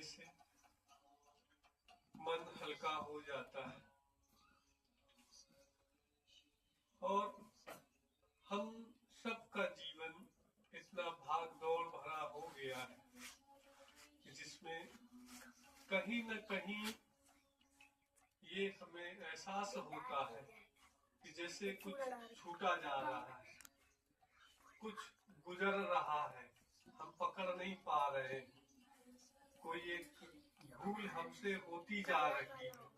करने से मन हल्का हो जाता है। और हम सबका जीवन इतना भाग दौड़ भरा हो गया है जिसमें कहीं न कहीं ये हमें एहसास होता है कि जैसे कुछ छूटा जा रहा है, कुछ गुजर रहा है, हम पकड़ नहीं पा रहे हैं, कोई एक भूल हमसे होती जा रही है।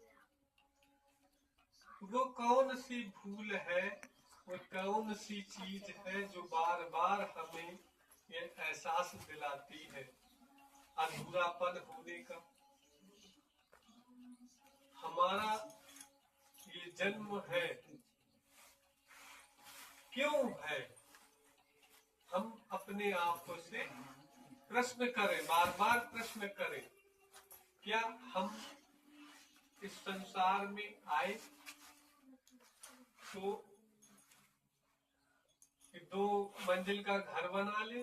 वो कौन सी भूल है, वो कौन सी चीज है जो बार बार हमें ये एहसास दिलाती है अधूरापन होने का। हमारा ये जन्म है, क्यों है? हम अपने आप से प्रश्न करें, बार बार प्रश्न करें, क्या हम इस संसार में आए तो 2 मंजिल का घर बना ले,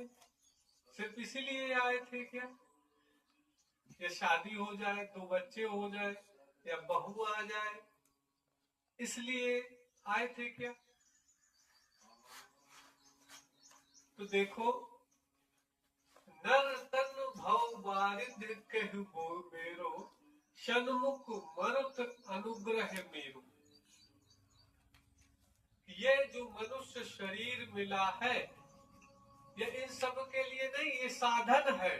सिर्फ इसीलिए आए थे क्या? या शादी हो जाए, 2 बच्चे हो जाए, या बहू आ जाए, इसलिए आए थे क्या? तो देखो, नर तन भव बारिद कहु मेरो, सन्मुख मरुत अनुग्रह मेरो। ये जो मनुष्य शरीर मिला है, ये इन सब के लिए नहीं, ये साधन है।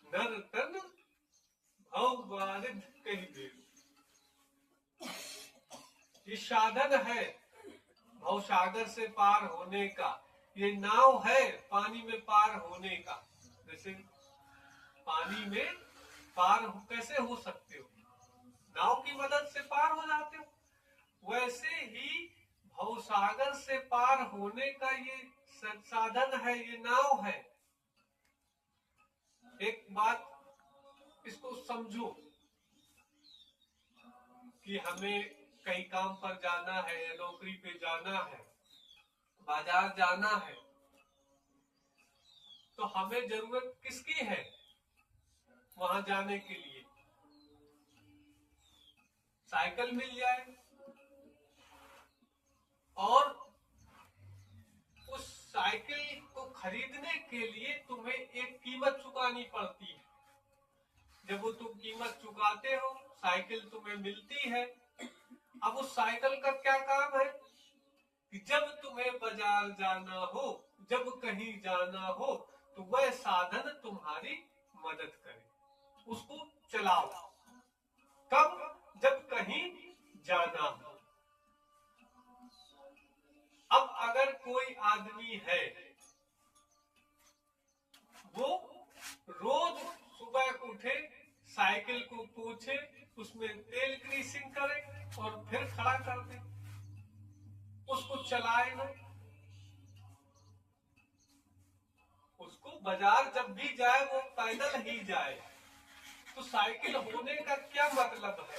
नर तन भव बारिद कहु मेरो, ये साधन है भव सागर से पार होने का। ये नाव है पानी में पार होने का। जैसे पानी में पार कैसे हो सकते हो? नाव की मदद से पार हो जाते हो। वैसे ही भवसागर से पार होने का ये साधन है, ये नाव है। एक बात इसको समझो कि हमें कहीं काम पर जाना है, या नौकरी पे जाना है, बाजार जाना है, तो हमें जरूरत किसकी है वहां जाने के लिए? साइकिल मिल जाए, और उस साइकिल को खरीदने के लिए तुम्हें एक कीमत चुकानी पड़ती है। जब वो तुम कीमत चुकाते हो, साइकिल तुम्हें मिलती है। अब उस साइकिल का क्या काम है कि जब तुम्हें बाजार जाना हो, जब कहीं जाना हो, तो वह साधन तुम्हारी मदद करे, उसको चलाओ। कब? जब कहीं जाना हो। अब अगर कोई आदमी है, वो रोज सुबह उठे, साइकिल को पोंछे, उसमें तेल ग्रीसिंग करे और फिर खड़ा कर दे, उसको चलाए ना, उसको बाजार जब भी जाए वो पैदल ही जाए, तो साइकिल होने का क्या मतलब है?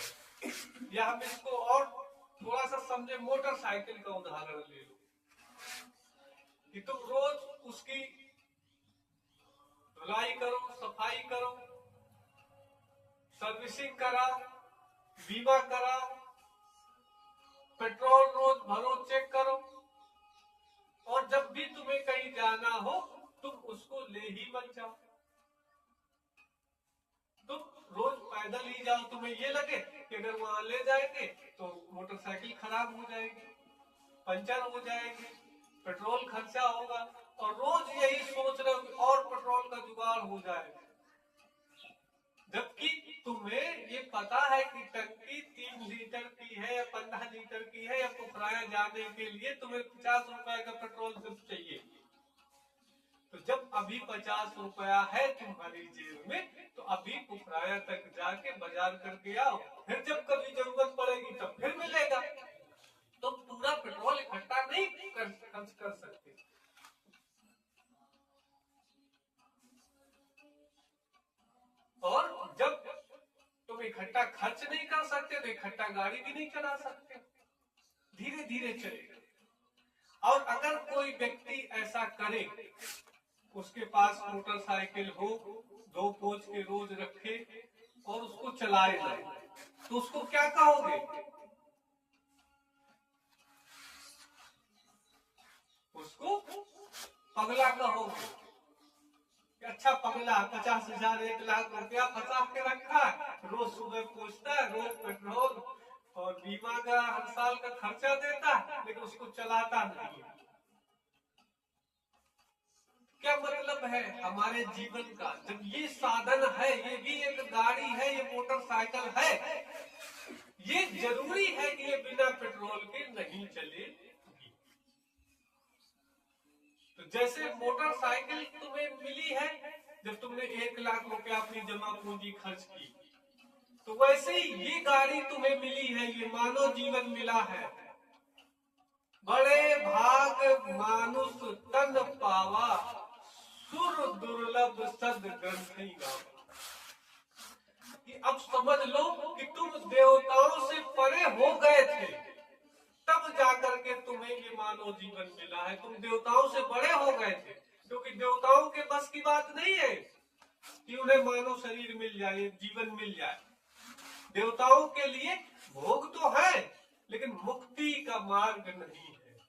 या हम इसको और थोड़ा सा समझे, मोटरसाइकिल का उदाहरण ले लो कि तुम रोज उसकी धुलाई करो, सफाई करो, सर्विसिंग कराओ, बीमा कराओ, पेट्रोल रोज भरो, चेक करो, और जब भी तुम्हें कहीं जाना हो तुम उसको ले ही मत जाओ। तुम रोज पैदल ही जाओ, तुम्हें ये लगे कि अगर वहां ले जाएंगे तो मोटरसाइकिल खराब हो जाएगी, पंचर हो जाएगी, पेट्रोल खर्चा होगा, और रोज यही सोच रहे हो और पेट्रोल का जुगाड़ हो जाएगा। जबकि तुम्हें ये पता है कि टंकी 3 लीटर की है या 15 लीटर की है, या पुखराया जाने के लिए तुम्हें 50 रुपए का पेट्रोल सिर्फ चाहिए। तो जब अभी 50 रुपया है तुम्हारी जेब में, तो अभी पुखराया तक जाके बाजार करके आओ, फिर जब कभी जरूरत पड़ेगी तब फिर मिलेगा। तो पूरा पेट्रोल इकट्ठा नहीं खर्च कर सकते। और जब तुम इकट्ठा खर्च नहीं कर सकते तो इकट्ठा गाड़ी भी नहीं चला सकते, धीरे धीरे चलेगा। और अगर कोई व्यक्ति ऐसा करे उसके पास मोटरसाइकिल हो, 2 पोंछ के रोज रखे और उसको चलाए जाए, तो उसको क्या कहोगे? उसको पगला कहोगे। अच्छा पगला, 50,000 1,00,000 रुपया फंसा के रखा है, रोज सुबह पूछता है, रोज पेट्रोल और बीमा का हर साल का खर्चा देता है, लेकिन उसको चलाता नहीं है। क्या मतलब है हमारे जीवन का? जब ये साधन है, ये भी एक गाड़ी है, ये मोटरसाइकिल है, ये जरूरी है कि ये बिना पेट्रोल के नहीं चलेगी। तो जैसे मोटरसाइकिल तुम्हें मिली है जब तुमने 1,00,000 रुपया अपनी जमा पूंजी खर्च की, तो वैसे ही ये गाड़ी तुम्हें मिली है, ये मानव जीवन मिला है। बड़े भाग मानुष तन पावा, सुर दुर्लभ सद ग्रंथि गावा। अब समझ लो कि तुम देवताओं से परे हो गए थे, तब जाकर के तुम्हें ये मानव जीवन मिला है। तुम देवताओं से बड़े हो गए थे, क्योंकि देवताओं के बस की बात नहीं है कि उन्हें मानव शरीर मिल जाए, जीवन मिल जाए। देवताओं के लिए भोग तो है, लेकिन मुक्ति का मार्ग नहीं है,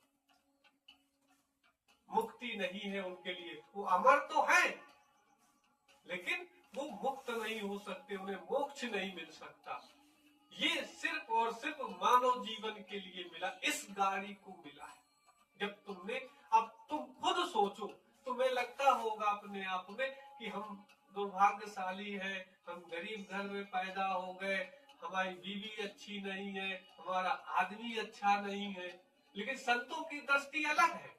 मुक्ति नहीं है उनके लिए। वो अमर तो है, लेकिन वो मुक्त नहीं हो सकते, उन्हें मोक्ष नहीं मिल सकता। ये सिर्फ और सिर्फ मानव जीवन के लिए मिला, इस गाड़ी को मिला है। जब तुमने, अब तुम खुद सोचो, तुम्हें लगता होगा अपने आप में कि हम दुर्भाग्यशाली है, हम गरीब घर में पैदा हो गए, हमारी बीवी अच्छी नहीं है, हमारा आदमी अच्छा नहीं है। लेकिन संतों की दृष्टि अलग है।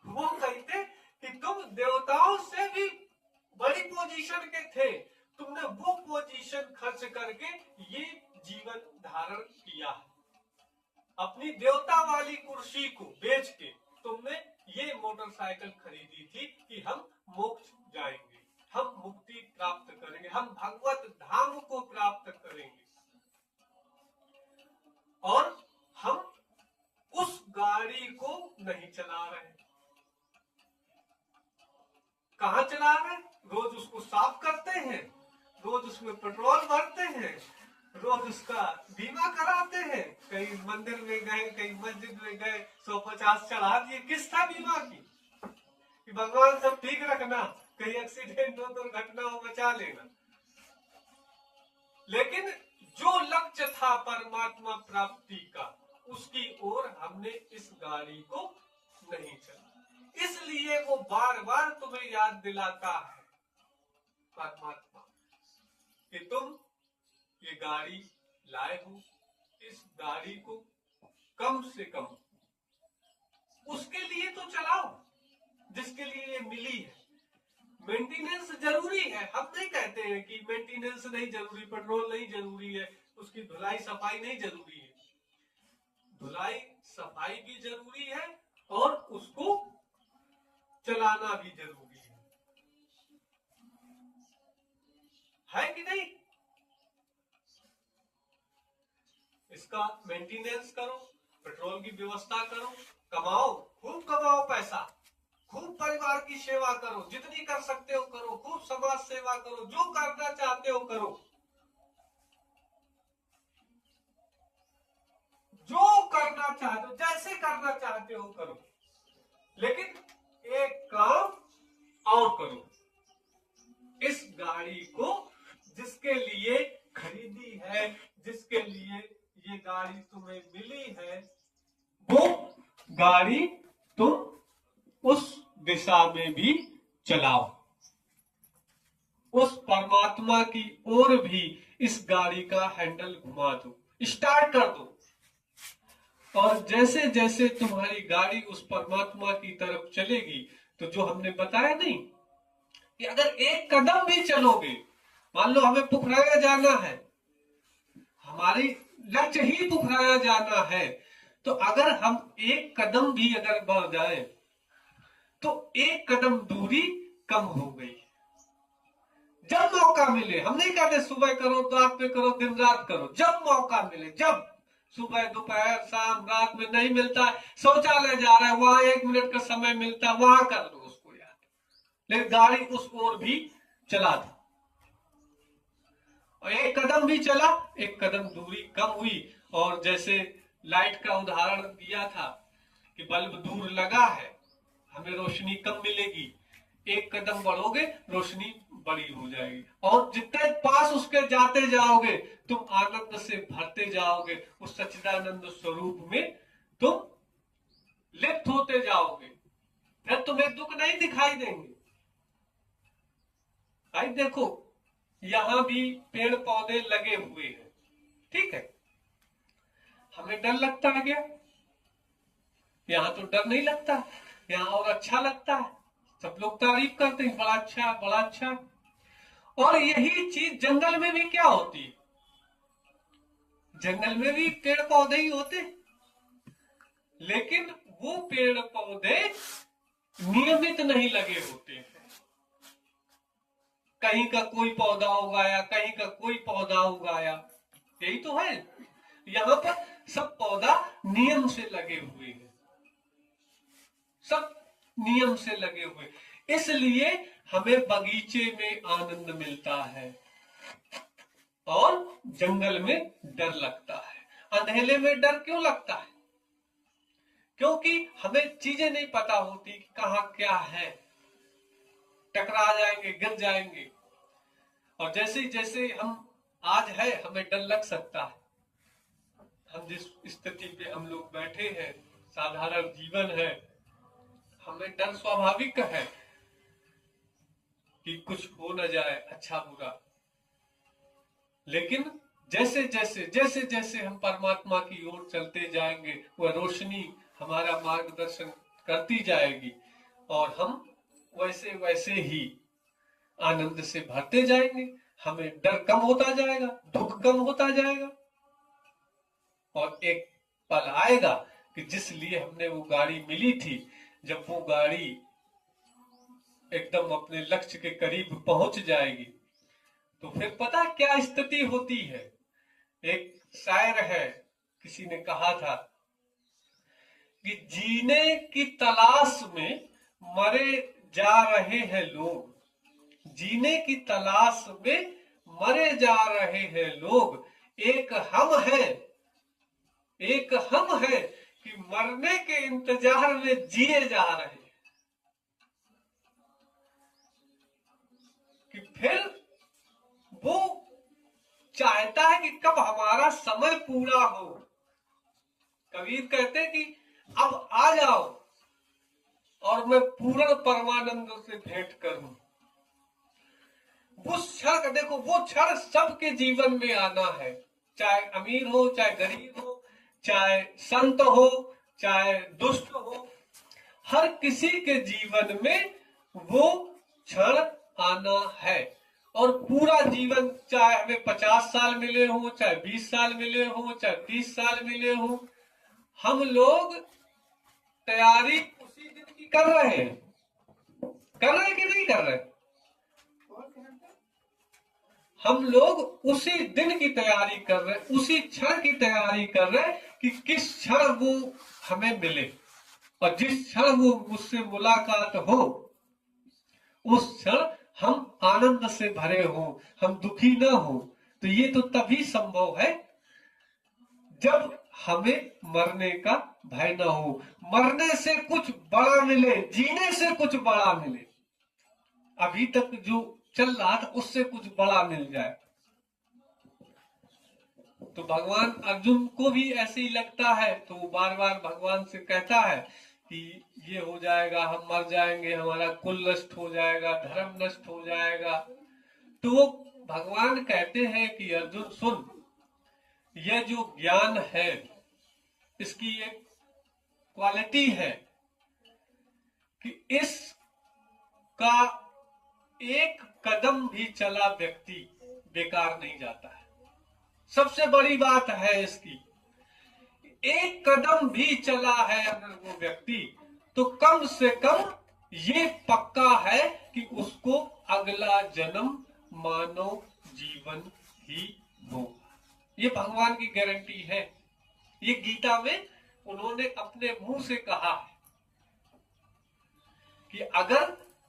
वो कहते कि तुम देवताओं से भी बड़ी पोजीशन के थे, तुमने वो पोजीशन खर्च करके ये जीवन धारण किया है। अपनी देवता वाली कुर्सी को बेच के तुमने ये मोटरसाइकिल खरीदी थी कि हम मोक्ष जाएंगे, हम मुक्ति प्राप्त करेंगे, हम भगवत धाम को प्राप्त करेंगे। और हम उस गाड़ी को नहीं चला रहे। कहाँ चला रहे? रोज उसको साफ करते हैं, रोज उसमें पेट्रोल भरते हैं, रोज उसका बीमा कराते हैं। कहीं मंदिर में गए, कहीं मस्जिद में गए, 150 चढ़ा दिए। किस था बीमा की? कि भगवान सब ठीक रखना, कहीं एक्सीडेंट हो, दुर्घटना हो, बचा लेना। लेकिन जो लक्ष्य था परमात्मा प्राप्ति का, उसकी ओर हमने इस गाड़ी को नहीं चला। इसलिए वो बार बार तुम्हें याद दिलाता है परमात्मा कि तुम ये गाड़ी लाए हो, इस गाड़ी को कम से कम उसके लिए तो चलाओ जिसके लिए ये मिली है। मेंटेनेंस जरूरी है, हम नहीं कहते हैं कि मेंटेनेंस नहीं जरूरी, पेट्रोल नहीं जरूरी है, उसकी धुलाई सफाई नहीं जरूरी है। धुलाई सफाई भी जरूरी है और उसको चलाना भी जरूरी है कि नहीं? इसका मेंटेनेंस करो, पेट्रोल की व्यवस्था करो, कमाओ, खूब कमाओ पैसा, खूब परिवार की सेवा करो, जितनी कर सकते हो करो, खूब समाज सेवा करो, जो करना चाहते हो करो, जो करना चाहते हो, जैसे करना चाहते हो करो। लेकिन एक काम और करो, इस गाड़ी को जिसके लिए खरीदी है, जिसके लिए ये गाड़ी तुम्हें मिली है, वो गाड़ी तुम उस दिशा में भी चलाओ, उस परमात्मा की ओर भी इस गाड़ी का हैंडल घुमा दो, स्टार्ट कर दो। और जैसे जैसे तुम्हारी गाड़ी उस परमात्मा की तरफ चलेगी, तो जो हमने बताया नहीं कि अगर एक कदम भी चलोगे, मान लो हमें पुखराया जाना है, हमारी लक्ष्य ही पुखराया जाना है, तो अगर हम एक कदम भी अगर बढ़ जाए तो एक कदम दूरी कम हो गई। जब मौका मिले, हम नहीं कहते सुबह करो, रात में करो, दिन रात करो, जब मौका मिले, जब सुबह दोपहर शाम रात में नहीं मिलता है, शौचालय जा रहा है, वहां 1 मिनट का समय मिलता है, वहां कर लो उसको याद। लेकिन गाड़ी उस ओर भी चला था और एक कदम भी चला, एक कदम दूरी कम हुई। और जैसे लाइट का उदाहरण दिया था कि बल्ब दूर लगा है, हमें रोशनी कम मिलेगी, एक कदम बढ़ोगे रोशनी बड़ी हो जाएगी, और जितने पास उसके जाते जाओगे तुम आनंद से भरते जाओगे, उस सच्चिदानंद स्वरूप में तुम लिप्त होते जाओगे, फिर तुम्हें दुख नहीं दिखाई देंगे। भाई देखो, यहां भी पेड़ पौधे लगे हुए हैं, ठीक है, हमें डर लगता है क्या? यहाँ तो डर नहीं लगता, यहाँ और अच्छा लगता है, सब लोग तारीफ करते हैं, बड़ा अच्छा बड़ा अच्छा। और यही चीज जंगल में भी क्या होती है, जंगल में भी पेड़ पौधे ही होते, लेकिन वो पेड़ पौधे नियमित नहीं लगे होते हैं। कहीं का कोई पौधा उगाया, कहीं का कोई पौधा उगाया, यही तो है। यहाँ पर सब पौधा नियम से लगे हुए हैं, सब नियम से लगे हुए, इसलिए हमें बगीचे में आनंद मिलता है और जंगल में डर लगता है। अंधेरे में डर क्यों लगता है? क्योंकि हमें चीजें नहीं पता होती कि कहाँ क्या है, टकरा जाएंगे, गिर जाएंगे। और जैसे जैसे हम आज है, हमें डर लग सकता है, हम जिस स्थिति पे हम लोग बैठे हैं, साधारण जीवन है, हमें डर स्वाभाविक है कि कुछ हो न जाए अच्छा बुरा। लेकिन जैसे जैसे जैसे जैसे हम परमात्मा की ओर चलते जाएंगे, वह रोशनी हमारा मार्गदर्शन करती जाएगी और हम वैसे वैसे ही आनंद से भरते जाएंगे, हमें डर कम होता जाएगा, दुख कम होता जाएगा। और एक पल आएगा कि जिस लिए हमने वो गाड़ी मिली थी, जब वो गाड़ी एकदम अपने लक्ष्य के करीब पहुंच जाएगी, तो फिर पता क्या स्थिति होती है। एक शायर है, किसी ने कहा था कि जीने की तलाश में मरे जा रहे हैं लोग, जीने की तलाश में मरे जा रहे हैं लोग, एक हम है, एक हम है कि मरने के इंतजार में जिए जा रहे हैं। कि फिर वो चाहता है कि कब हमारा समय पूरा हो। कबीर कहते कि अब आ जाओ और मैं पूर्ण परमानंद से भेंट करूं। वो क्षण देखो, वो क्षण सबके जीवन में आना है, चाहे अमीर हो, चाहे गरीब हो, चाहे संत हो, चाहे दुष्ट हो, हर किसी के जीवन में वो क्षण आना है। और पूरा जीवन, चाहे हमें 50 साल मिले हो, चाहे 20 साल मिले हो, चाहे 30 साल मिले हो, हम लोग तैयारी उसी दिन की कर रहे हैं, कर रहे कि नहीं कर रहे? हम लोग उसी दिन की तैयारी कर रहे हैं, उसी क्षण की तैयारी कर रहे हैं कि किस क्षण वो हमें मिले, और जिस क्षण वो उससे मुलाकात हो, उस क्षण हम आनंद से भरे हो, हम दुखी ना हो। तो ये तो तभी संभव है जब हमें मरने का भय ना हो, मरने से कुछ बड़ा मिले, जीने से कुछ बड़ा मिले, अभी तक जो चल रहा था उससे कुछ बड़ा मिल जाए। तो भगवान अर्जुन को भी ऐसे ही लगता है, तो वो बार बार भगवान से कहता है कि ये हो जाएगा, हम मर जाएंगे, हमारा कुल नष्ट हो जाएगा, धर्म नष्ट हो जाएगा। तो वो भगवान कहते हैं कि अर्जुन सुन, यह जो ज्ञान है इसकी एक क्वालिटी है कि इसका एक कदम भी चला व्यक्ति बेकार नहीं जाता है। सबसे बड़ी बात है इसकी, एक कदम भी चला है अगर वो व्यक्ति, तो कम से कम ये पक्का है कि उसको अगला जन्म मानव जीवन ही होगा। ये भगवान की गारंटी है। ये गीता में उन्होंने अपने मुंह से कहा है कि अगर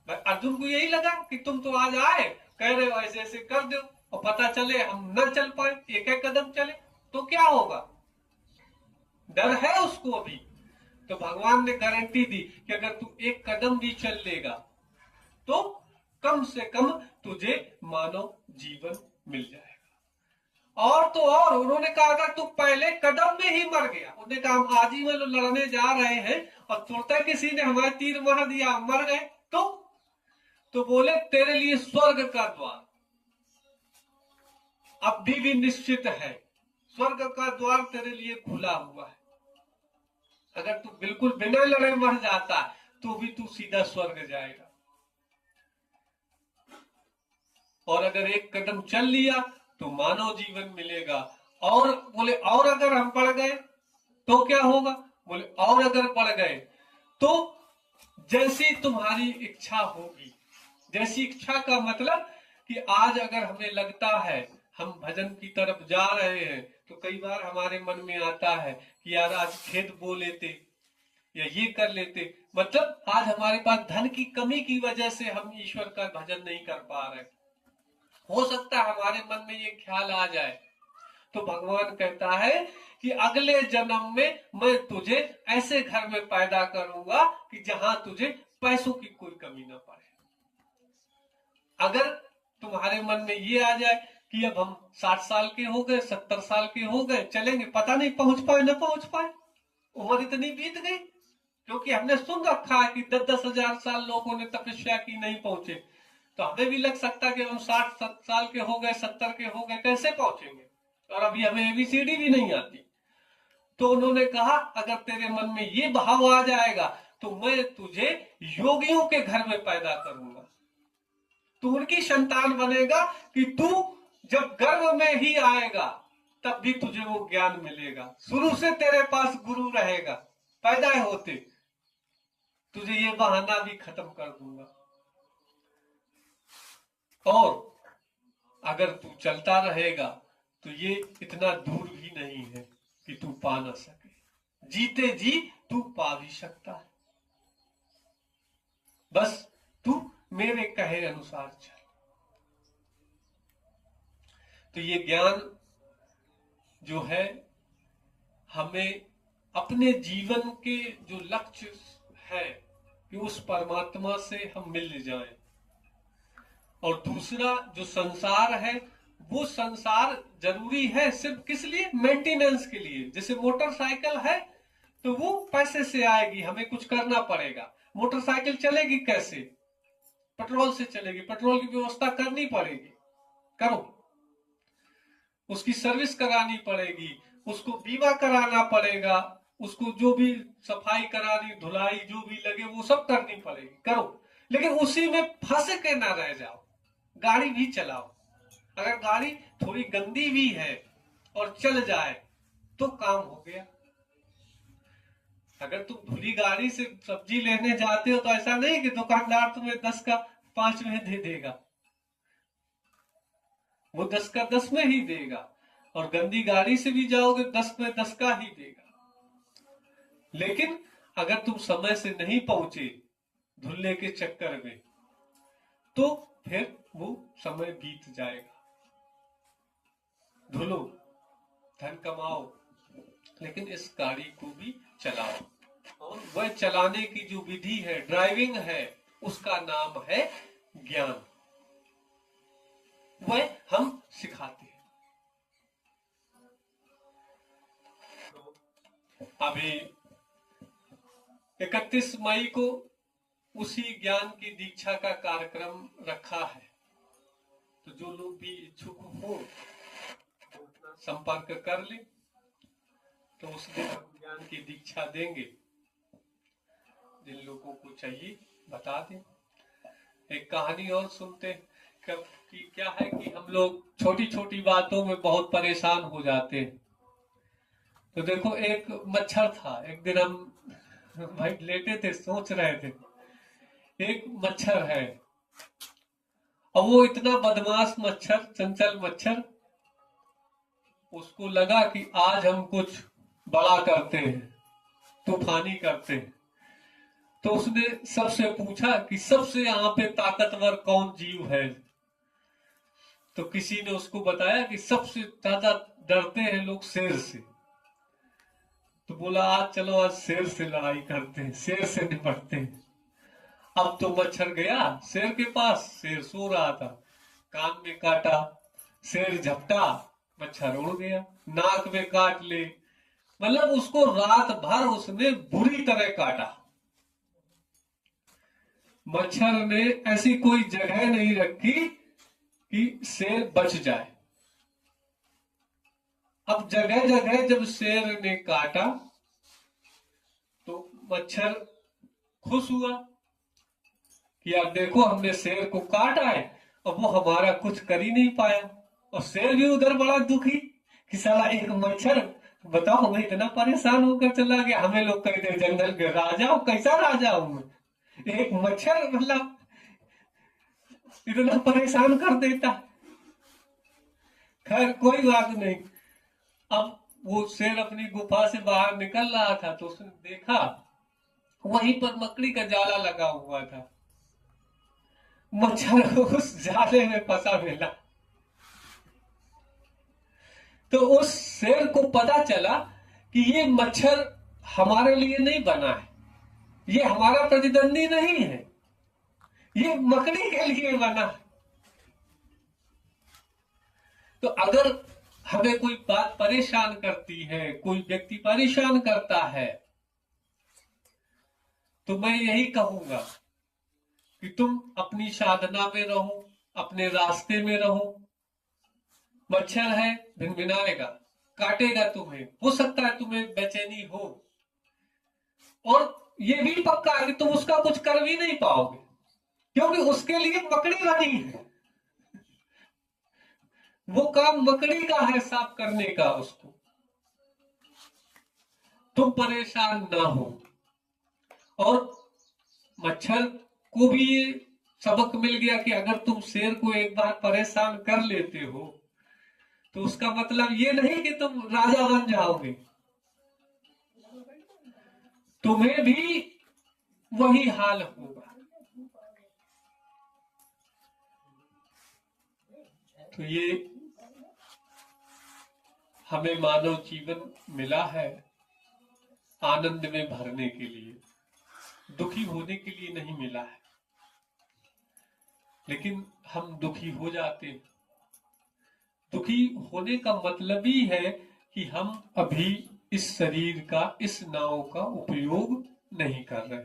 भाई अर्जुन को यही लगा कि तुम तो आज आए, कह रहे हो ऐसे ऐसे कर दो, और पता चले हम न चल पाए, एक एक कदम चले तो क्या होगा। डर है उसको अभी। तो भगवान ने गारंटी दी कि अगर तू एक कदम भी चल लेगा तो कम से कम तुझे मानव जीवन मिल जाएगा। और तो और उन्होंने कहा अगर तू पहले कदम में ही मर गया, उन्होंने कहा हम आज ही में लड़ने जा रहे हैं और तुरंत किसी ने हमारे तीर मार दिया, मर गए तो बोले तेरे लिए स्वर्ग का द्वार अब भी निश्चित है, स्वर्ग का द्वार तेरे लिए खुला हुआ है। अगर तू बिल्कुल बिना लड़े मर जाता तो भी तू सीधा स्वर्ग जाएगा, और अगर एक कदम चल लिया तो मानव जीवन मिलेगा। और बोले और अगर हम बढ़ गए तो क्या होगा, बोले और अगर बढ़ गए तो जैसी तुम्हारी इच्छा होगी। जैसी इच्छा का मतलब कि आज अगर हमें लगता है हम भजन की तरफ जा रहे हैं तो कई बार हमारे मन में आता है कि यार आज खेत बो लेते या ये कर लेते, मतलब आज हमारे पास धन की कमी की वजह से हम ईश्वर का भजन नहीं कर पा रहे। हो सकता है हमारे मन में ये ख्याल आ जाए, तो भगवान कहता है कि अगले जन्म में मैं तुझे ऐसे घर में पैदा करूंगा कि जहां तुझे पैसों की कोई कमी ना पड़े। अगर तुम्हारे मन में ये आ जाए कि अब हम 60 साल के हो गए, 70 साल के हो गए, चलेंगे, पता नहीं पहुंच पाए ना पहुंच पाए, उम्र इतनी बीत गई, क्योंकि हमने सुन रखा है कि 10-10 हजार साल लोगों ने तपस्या की नहीं पहुंचे, तो हमें भी लग सकता है कि हम 60 साल के हो गए, 70 के हो गए, कैसे पहुंचेंगे, और अभी हमें एबीसीडी भी नहीं आती। तो उन्होंने कहा अगर तेरे मन में ये भाव आ जाएगा तो मैं तुझे योगियों के घर में पैदा करूंगा, तू उनकी संतान बनेगा कि तू जब गर्भ में ही आएगा तब भी तुझे वो ज्ञान मिलेगा, शुरू से तेरे पास गुरु रहेगा, पैदा होते तुझे ये बहाना भी खत्म कर दूंगा, और अगर तू चलता रहेगा तो ये इतना दूर भी नहीं है कि तू पा ना सके, जीते जी तू पा भी सकता है, बस तू मेरे कहे अनुसार चल। तो ये ज्ञान जो है हमें अपने जीवन के जो लक्ष्य है कि उस परमात्मा से हम मिल जाएं, और दूसरा जो संसार है वो संसार जरूरी है सिर्फ किस लिए, मेंटेनेंस के लिए। जैसे मोटरसाइकिल है तो वो पैसे से आएगी, हमें कुछ करना पड़ेगा। मोटरसाइकिल चलेगी कैसे, पेट्रोल से चलेगी, पेट्रोल की व्यवस्था करनी पड़ेगी, करो, उसकी सर्विस करानी पड़ेगी, उसको बीमा कराना पड़ेगा, उसको जो भी सफाई करानी, धुलाई जो भी लगे वो सब करनी पड़ेगी, करो, लेकिन उसी में फंस के ना रह जाओ, गाड़ी भी चलाओ। अगर गाड़ी थोड़ी गंदी भी है और चल जाए तो काम हो गया। अगर तुम धुली गाड़ी से सब्जी लेने जाते हो तो ऐसा नहीं कि दुकानदार तुम्हें 10 का 5 में दे देगा, वो 10 का 10 में ही देगा, और गंदी गाड़ी से भी जाओगे 10 में 10 का ही देगा। लेकिन अगर तुम समय से नहीं पहुंचे धुलने के चक्कर में तो फिर वो समय बीत जाएगा। धुलो, धन कमाओ, लेकिन इस गाड़ी को भी चलाओ, और वह चलाने की जो विधि है, ड्राइविंग है, उसका नाम है ज्ञान, वह हम सिखाते हैं। अभी 31 मई को उसी ज्ञान की दीक्षा का कार्यक्रम रखा है, तो जो लोग भी इच्छुक हो संपर्क कर ले, तो उस दिन हम ज्ञान की दीक्षा देंगे। जिन लोगों को चाहिए बता दें। एक कहानी और सुनते कि क्या है कि हम लोग छोटी छोटी बातों में बहुत परेशान हो जाते हैं। तो देखो एक मच्छर था, एक दिन हम भाई लेटे थे, सोच रहे थे, एक मच्छर है और वो इतना बदमाश मच्छर, चंचल मच्छर, उसको लगा कि आज हम कुछ बड़ा करते हैं, तूफानी करते हैं। तो उसने सबसे पूछा कि सबसे यहाँ पे ताकतवर कौन जीव है। तो किसी ने उसको बताया कि सबसे ज्यादा डरते हैं लोग शेर से। तो बोला आज चलो आज शेर से लड़ाई करते हैं, शेर से निपटते हैं। अब तो मच्छर गया शेर के पास, शेर सो रहा था, कान में काटा, शेर झपटा, मच्छर उड़ गया, नाक में काट ले, मतलब उसको रात भर उसने बुरी तरह काटा। मच्छर ने ऐसी कोई जगह नहीं रखी कि शेर बच जाए। अब जगह जगह जब शेर ने काटा तो मच्छर खुश हुआ कि अब देखो हमने शेर को काटा है और वो हमारा कुछ कर ही नहीं पाया। और शेर भी उधर बड़ा दुखी कि साला एक मच्छर, बताओ मैं इतना परेशान होकर चला गया, हमें लोग कहते हैं जंगल के राजा हो, कैसा राजा हूं मैं, एक मच्छर मतलब इतना परेशान कर देता। खैर कोई बात नहीं। अब वो शेर अपनी गुफा से बाहर निकल रहा था तो उसने देखा वहीं पर मकड़ी का जाला लगा हुआ था, मच्छर उस जाले में फंसा मिला। तो उस शेर को पता चला कि ये मच्छर हमारे लिए नहीं बना है, ये हमारा प्रतिद्वंदी नहीं है, ये मकड़ी के लिए बना है। तो अगर हमें कोई बात परेशान करती है, कोई व्यक्ति परेशान करता है, तो मैं यही कहूंगा कि तुम अपनी साधना में रहो, अपने रास्ते में रहो। मच्छर है भिनभिनाएगा, काटेगा तुम्हें, हो सकता है तुम्हें बेचैनी हो, और ये भी पक्का है कि तुम उसका कुछ कर भी नहीं पाओगे, क्योंकि उसके लिए मकड़ी बनी है। वो काम मकड़ी का है साफ करने का उसको। तुम परेशान ना हो। और मच्छर को भी ये सबक मिल गया कि अगर तुम शेर को एक बार परेशान कर लेते हो तो उसका मतलब ये नहीं कि तुम राजा बन जाओगे, तुम्हें भी वही हाल होगा। तो ये हमें मानव जीवन मिला है आनंद में भरने के लिए, दुखी होने के लिए नहीं मिला है। लेकिन हम दुखी हो जाते हैं। दुखी होने का मतलब ही है कि हम अभी इस शरीर का, इस नाव का उपयोग नहीं कर रहे।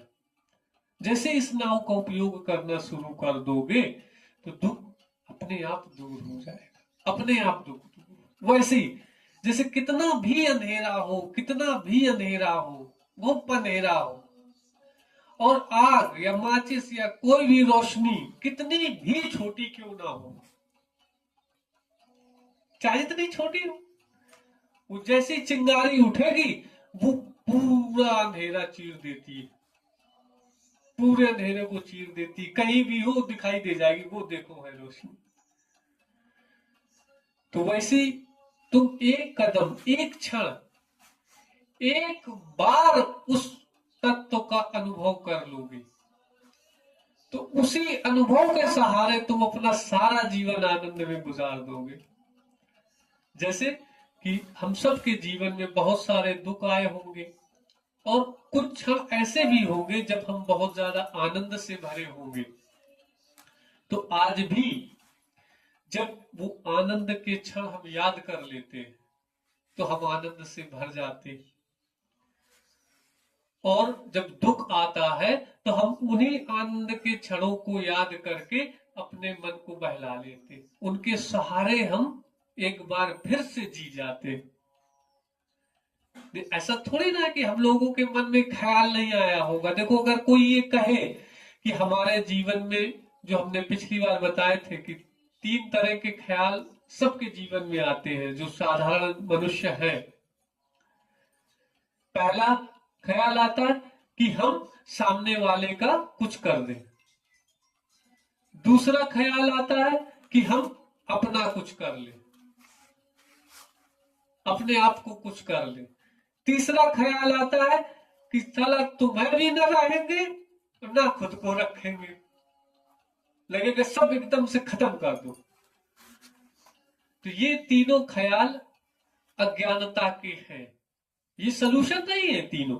जैसे इस नाव का उपयोग करना शुरू कर दोगे तो दुख अपने आप दूर हो जाएगा, अपने आप दुख दूर। वैसे ही जैसे कितना भी अंधेरा हो, कितना भी अंधेरा हो, गुप्त अंधेरा हो, और आग या माचिस या कोई भी रोशनी कितनी भी छोटी क्यों ना हो, चाहे जितनी छोटी हो, वो जैसी चिंगारी उठेगी वो पूरा अंधेरा चीर देती है, पूरे अंधेरे को चीर देती, कहीं भी हो दिखाई दे जाएगी, वो देखो है रोशनी। तो वैसे तुम एक कदम, एक क्षण, एक बार उस तत्व का अनुभव कर लोगे तो उसी अनुभव के सहारे तुम अपना सारा जीवन आनंद में गुजार दोगे। जैसे कि हम सब के जीवन में बहुत सारे दुख आए होंगे और कुछ क्षण ऐसे भी होंगे जब हम बहुत ज्यादा आनंद से भरे होंगे। तो आज भी जब वो आनंद के क्षण हम याद कर लेते हैं तो हम आनंद से भर जाते हैं, और जब दुख आता है तो हम उन्हीं आनंद के क्षणों को याद करके अपने मन को बहला लेते, उनके सहारे हम एक बार फिर से जी जाते। ऐसा थोड़ी ना कि हम लोगों के मन में ख्याल नहीं आया होगा। देखो अगर कोई ये कहे कि हमारे जीवन में, जो हमने पिछली बार बताए थे कि 3 तरह के ख्याल सबके जीवन में आते हैं जो साधारण मनुष्य है। पहला ख्याल आता है कि हम सामने वाले का कुछ कर दें। दूसरा ख्याल आता है कि हम अपना कुछ कर लें, अपने आप को कुछ कर लें। तीसरा ख्याल आता है कि साला तुम्हें भी न रहेंगे ना खुद को रखेंगे, लगेगा सब एकदम से खत्म कर दो। तो ये तीनों ख्याल अज्ञानता के हैं, ये सलूशन नहीं है, तीनों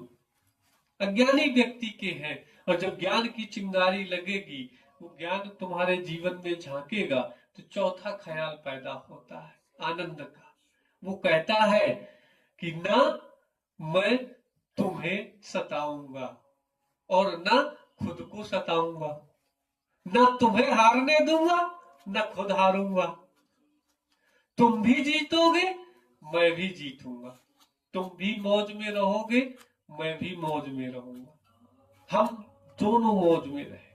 अज्ञानी व्यक्ति के हैं। और जब ज्ञान की चिंगारी लगेगी, वो ज्ञान तुम्हारे जीवन में झांकेगा, तो चौथा ख्याल पैदा होता है आनंद का। वो कहता है कि ना मैं तुम्हें सताऊंगा और ना खुद को सताऊंगा, ना तुम्हें हारने दूंगा ना खुद हारूंगा। तुम भी जीतोगे मैं भी जीतूंगा, तुम भी मौज में रहोगे मैं भी मौज में रहूंगा, हम दोनों मौज में रहेंगे,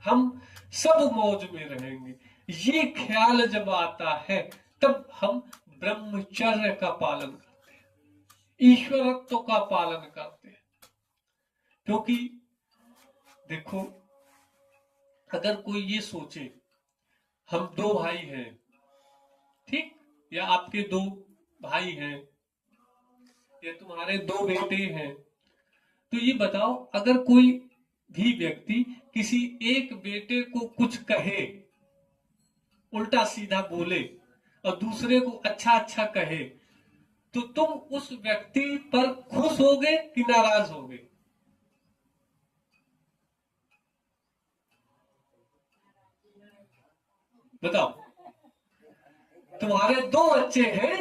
हम सब मौज में रहेंगे। ये ख्याल जब आता है तब हम ब्रह्मचर्य का पालन करते हैं, ईश्वरत्व का पालन करते हैं। क्योंकि देखो, अगर कोई ये सोचे हम दो भाई हैं, ठीक, या आपके दो भाई हैं, या तुम्हारे दो बेटे हैं, तो ये बताओ अगर कोई भी व्यक्ति किसी एक बेटे को कुछ कहे, उल्टा सीधा बोले, और दूसरे को अच्छा अच्छा कहे, तो तुम उस व्यक्ति पर खुश होगे कि नाराज होगे? बताओ। तुम्हारे दो बच्चे हैं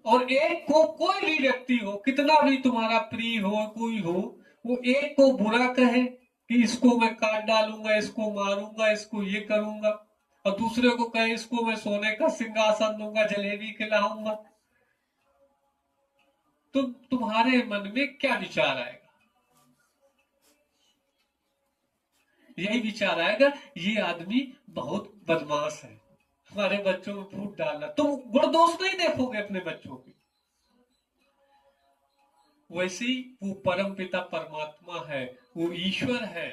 और एक को कोई भी व्यक्ति हो, कितना भी तुम्हारा प्रिय हो, कोई हो, वो एक को बुरा कहे कि इसको मैं काट डालूंगा, इसको मारूंगा, इसको ये करूंगा, और दूसरे को कहे इसको मैं सोने का सिंहासन दूंगा, जलेबी खिलाऊंगा, तो तुम्हारे मन में क्या विचार आएगा? यही विचार आएगा ये आदमी बहुत बदमाश है, हमारे बच्चों में फूट डालना। तुम गुण दोष नहीं देखोगे अपने बच्चों के। वैसे ही वो परम पिता परमात्मा है, वो ईश्वर है,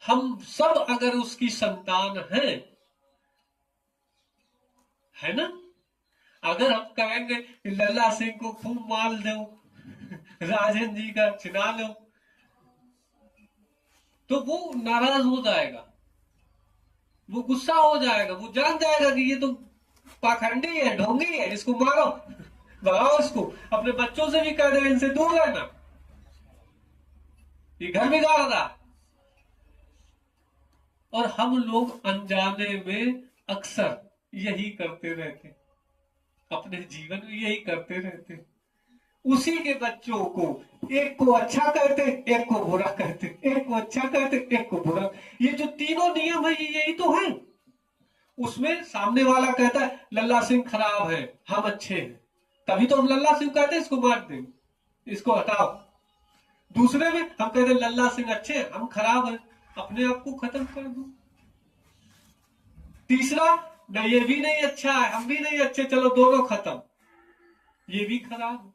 हम सब अगर उसकी संतान हैं, है ना? अगर हम कहेंगे कि लल्ला सिंह को खूब माल दो, राजन जी का चिना लो, तो वो नाराज हो जाएगा, वो गुस्सा हो जाएगा, वो जान जाएगा कि ये तो पाखंडी है, ढोंगी है, इसको मारो, भगाओ इसको। अपने बच्चों से भी कह दे इनसे दूर रहना, ये घर बिगाड़ रहा। और हम लोग अनजाने में अक्सर यही करते रहते, अपने जीवन में यही करते रहते। उसी के बच्चों को एक को अच्छा कहते, एक को बुरा कहते, एक को अच्छा कहते, एक को बुरा। ये जो तीनों नियम है यही तो है। उसमें सामने वाला कहता है लल्ला सिंह खराब है, हम अच्छे हैं, तभी तो हम लल्ला सिंह कहते हैं इसको मार दें, इसको हटाओ। दूसरे में हम कहते लल्ला सिंह अच्छे हैं, हम खराब हैं, अपने आप को खत्म कर दो। तीसरा, न ये भी नहीं अच्छा है, हम भी नहीं अच्छे, चलो दोनों खत्म, ये भी खराब।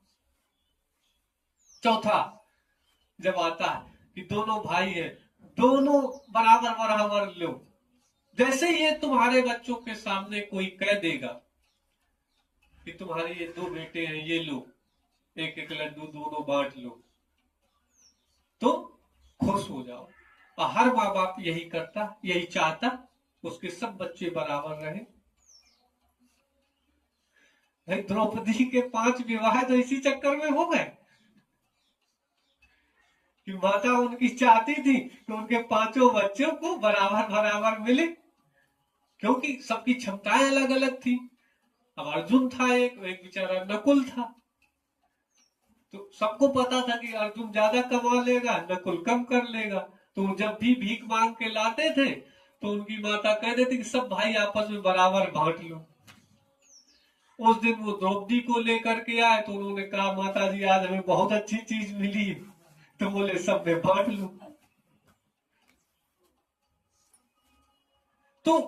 चौथा जब आता है कि दोनों भाई हैं, दोनों बराबर बराबर लो। जैसे ये तुम्हारे बच्चों के सामने कोई कह देगा कि तुम्हारे ये दो बेटे हैं, ये लो, एक एक लड्डू दोनों बांट लो, तो खुश हो जाओ। और हर माँ बाप यही करता, यही चाहता, उसके सब बच्चे बराबर रहे। द्रौपदी के 5 विवाह तो इसी चक्कर में हो गए कि माता उनकी चाहती थी कि उनके 5 बच्चों को बराबर बराबर मिले, क्योंकि सबकी क्षमताएं अलग अलग थी। अब अर्जुन था, एक बेचारा नकुल था, तो सबको पता था कि अर्जुन ज्यादा कमा लेगा, नकुल कम कर लेगा। तो जब भी भीख मांग के लाते थे तो उनकी माता कह देती कि सब भाई आपस में बराबर बांट लो। उस दिन वो द्रौपदी को लेकर के आए तो उन्होंने कहा माता जी आज हमें बहुत अच्छी चीज मिली, तो बोले सब में बांट लो। तो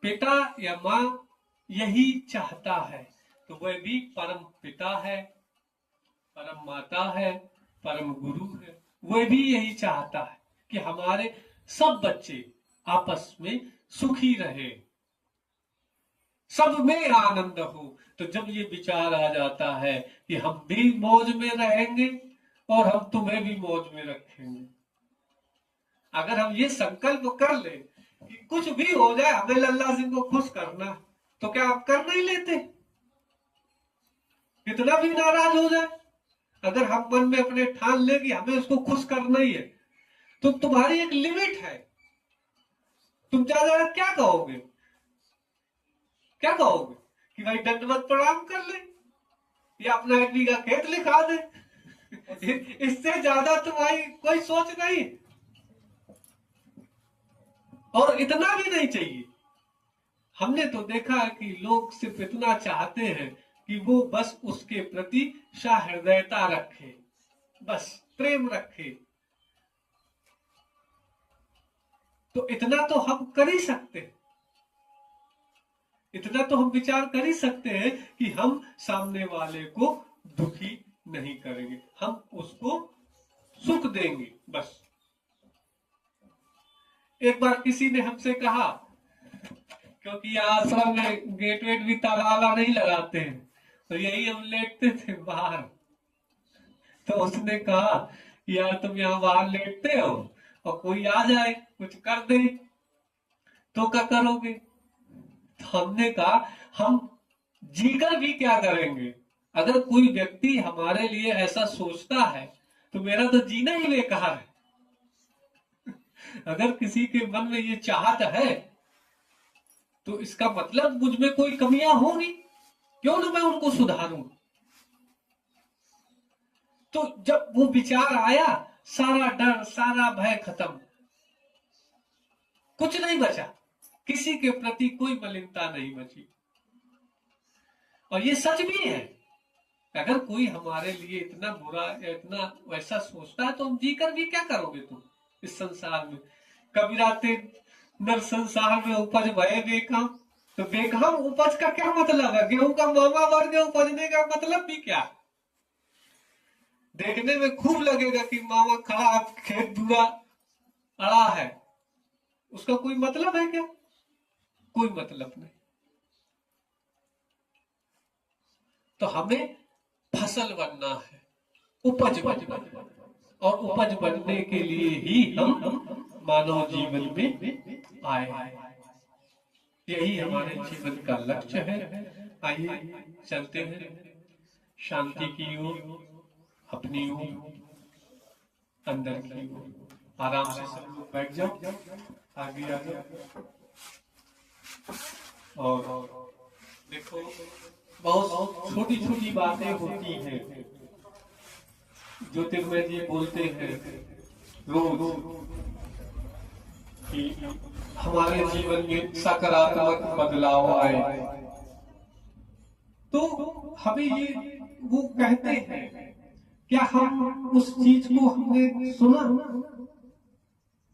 पिता या माँ यही चाहता है, तो वह भी परम पिता है, परम माता है, परम गुरु है, वह भी यही चाहता है कि हमारे सब बच्चे आपस में सुखी रहे, सब में आनंद हो। तो जब ये विचार आ जाता है कि हम भी मौज में रहेंगे और हम तुम्हें भी मौज में रखेंगे, अगर हम ये संकल्प कर ले कि कुछ भी हो जाए हमें लल्ला सिंह को खुश करना, तो क्या आप कर नहीं लेते? कितना भी नाराज हो जाए, अगर हम मन में अपने ठान ले कि हमें उसको खुश करना ही है, तो तुम्हारी एक लिमिट है। तुम ज्यादा क्या कहोगे? क्या कहोगे कि भाई दंडवत प्रणाम कर ले या अपना 1 बीघा खेत लिखा दे? इससे ज्यादा तुम्हारी कोई सोच नहीं, और इतना भी नहीं चाहिए। हमने तो देखा है कि लोग सिर्फ इतना चाहते हैं कि वो बस उसके प्रति सहृदयता रखे, बस प्रेम रखे। तो इतना तो हम कर ही सकते हैं, इतना तो हम विचार कर ही सकते हैं कि हम सामने वाले को दुखी नहीं करेंगे, हम उसको सुख देंगे बस। एक बार किसी ने हमसे कहा, क्योंकि आश्रम में गेट वेट भी ताला नहीं लगाते हैं, तो यही हम लेटते थे बाहर। तो उसने कहा, यार तुम यहाँ बाहर लेटते हो और कोई आ जाए कुछ कर दे तो क्या करोगे? तो हमने कहा, हम जीकर भी क्या करेंगे? अगर कोई व्यक्ति हमारे लिए ऐसा सोचता है तो मेरा तो जीना ही बेकार है। अगर किसी के मन में ये चाहत है तो इसका मतलब मुझ में कोई कमियां होंगी, क्यों ना मैं उनको सुधारूं। तो जब वो विचार आया, सारा डर सारा भय खत्म, कुछ नहीं बचा, किसी के प्रति कोई मलिनता नहीं बची। और ये सच भी है, अगर कोई हमारे लिए इतना बुरा या इतना वैसा सोचता है तो हम जीकर भी क्या करोगे तुम इस संसार में? कबीराते नर संसार में उपज भय बेकाम। तो बेकाम उपज का क्या मतलब है? गेहूं का मामा वर्ग उपजने का मतलब भी क्या? देखने में खूब लगेगा कि मामा खड़ा खेत पूरा अड़ा है, उसका कोई मतलब है क्या? कोई मतलब नहीं। तो हमें फसल बनना है, उपज बनना है, और उपज बनने के लिए ही हम मानव जीवन में आए। यही हमारे जीवन का लक्ष्य है। आइए चलते हैं शांति की ओर, अपनी ओर, अंदर की ओर। आराम से सब लोग बैठ जाओ, आगे आ जाओ। और देखो, बहुत छोटी छोटी बातें होती हैं ज्योतिर्मय जी बोलते हैं रोज कि हमारे जीवन में सकारात्मक बदलाव आए। तो हमें ये वो कहते हैं, क्या हम उस चीज को हमने सुना?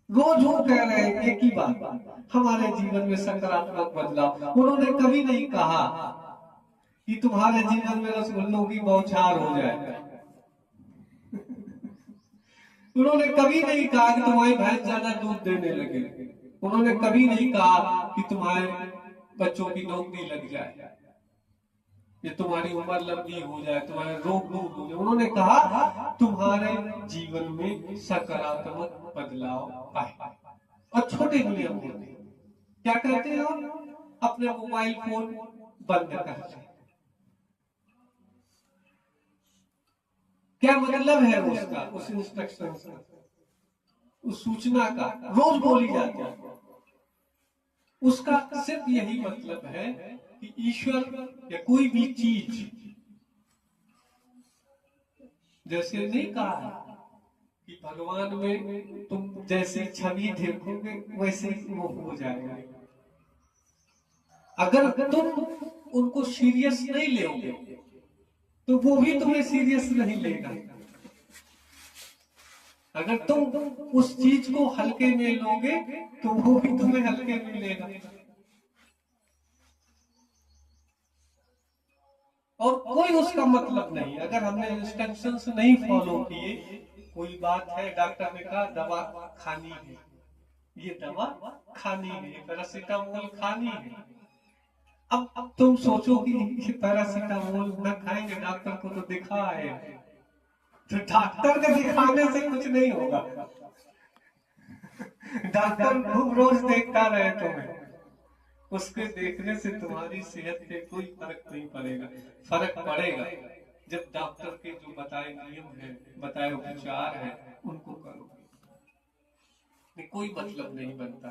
रोज वो कह रहे हैं एक ही बात, हमारे जीवन में सकारात्मक बदलाव। उन्होंने कभी नहीं कहा कि तुम्हारे जीवन में रसगुल्लों की बौछार हो जाए। उन्होंने कभी नहीं कहा कि तुम्हारी भैंस ज्यादा दूध देने लगे। उन्होंने कभी नहीं कहा कि तुम्हारे बच्चों की नौकरी लग जाए, ये तुम्हारी उम्र लंबी हो जाए, तुम्हारे रोग दूर हो जाए। उन्होंने कहा तुम्हारे जीवन में सकारात्मक बदलाव आए। और छोटे नियम होते हैं, क्या कहते हो? अपने मोबाइल फोन बंद कर दे। क्या मतलब है उसका, उस इंस्ट्रक्शन का, उस सूचना का? रोज बोली जाती है। उसका सिर्फ यही मतलब है कि ईश्वर या कोई भी चीज, जैसे नहीं कहा कि भगवान में तुम जैसी छवि देखोगे वैसे वो हो जाएगा। अगर तुम उनको सीरियस नहीं लोगे तो वो भी तुम्हें सीरियस नहीं लेगा। अगर तुम उस चीज को हल्के में लोगे तो वो भी तुम्हें हल्के में लेगा। और कोई उसका मतलब नहीं, अगर हमने इंस्ट्रक्शंस नहीं फॉलो किए, कोई बात है, डॉक्टर ने कहा दवा खानी है, ये दवा खानी है, पैरासीटामोल खानी है। अब तुम सोचो कि ये पैरासीटामोल न खाएंगे, डॉक्टर को तो दिखा है, तो डॉक्टर के दिखाने से कुछ नहीं होगा। डॉक्टर खूब रोज देखता रहे तुम्हें, उसके देखने से तुम्हारी सेहत पे कोई फर्क नहीं पड़ेगा। फर्क पड़ेगा जब डॉक्टर के जो बताए नियम है, बताए उपचार है, उनको करोगे, कोई मतलब नहीं बनता।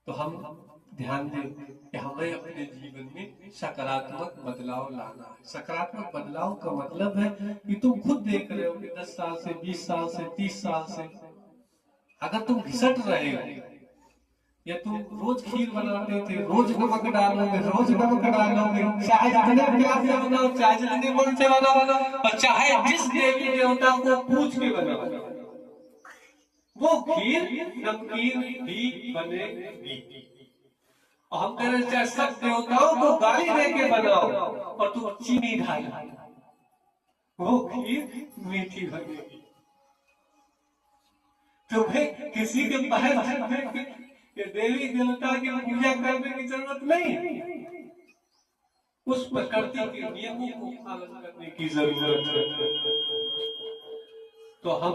तो हम ध्यान दें कि हमें अपने जीवन में सकारात्मक बदलाव लाना है। सकारात्मक बदलाव का मतलब है कि तुम खुद देख रहे हो कि 10 साल से, 20 साल से, 30 साल से अगर तुम घिसट रहे हो, या तुम रोज खीर बनाते थे, रोज नमक डालोगे, रोज नमक डालोगे, चाहे जितने प्यार से बनाओ, चाहे जितने मन से बनाओ, और चाहे जिस देवी देवता को पूछ के बनाओ, वो खीर नमकीन भी बनेगी। और हम कह रहे चाहे सब देवताओं को गाली देके बनाओ और तुम चीनी ढाल, वो खीर मीठी बनेगी। तुम्हें किसी के पैर के देवी देवता की पूजा करने की जरूरत नहीं, उस प्रकृति के नियमों को पालन करने की जरूरत है। तो हम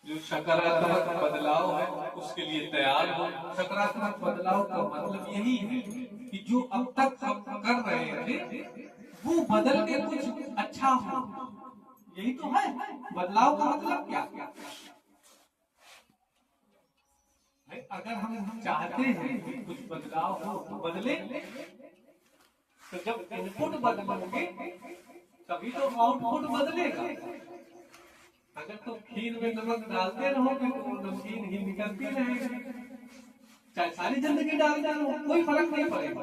जो सकारात्मक बदलाव है उसके लिए तैयार हो। सकारात्मक बदलाव का मतलब यही है कि जो अब तक हम कर रहे थे वो बदल के कुछ अच्छा हो, यही तो है बदलाव का मतलब। क्या अगर हम चाहते हैं कि कुछ बदलाव हो तो बदले, तो जब इनपुट बदलेंगे तभी तो आउटपुट बदलेगा। अगर तुम खीर में नमक डालते रहोगे तो नमकीन ही निकलती रहेगी, चाहे सारी जिंदगी डालते रहो, कोई फर्क नहीं पड़ेगा।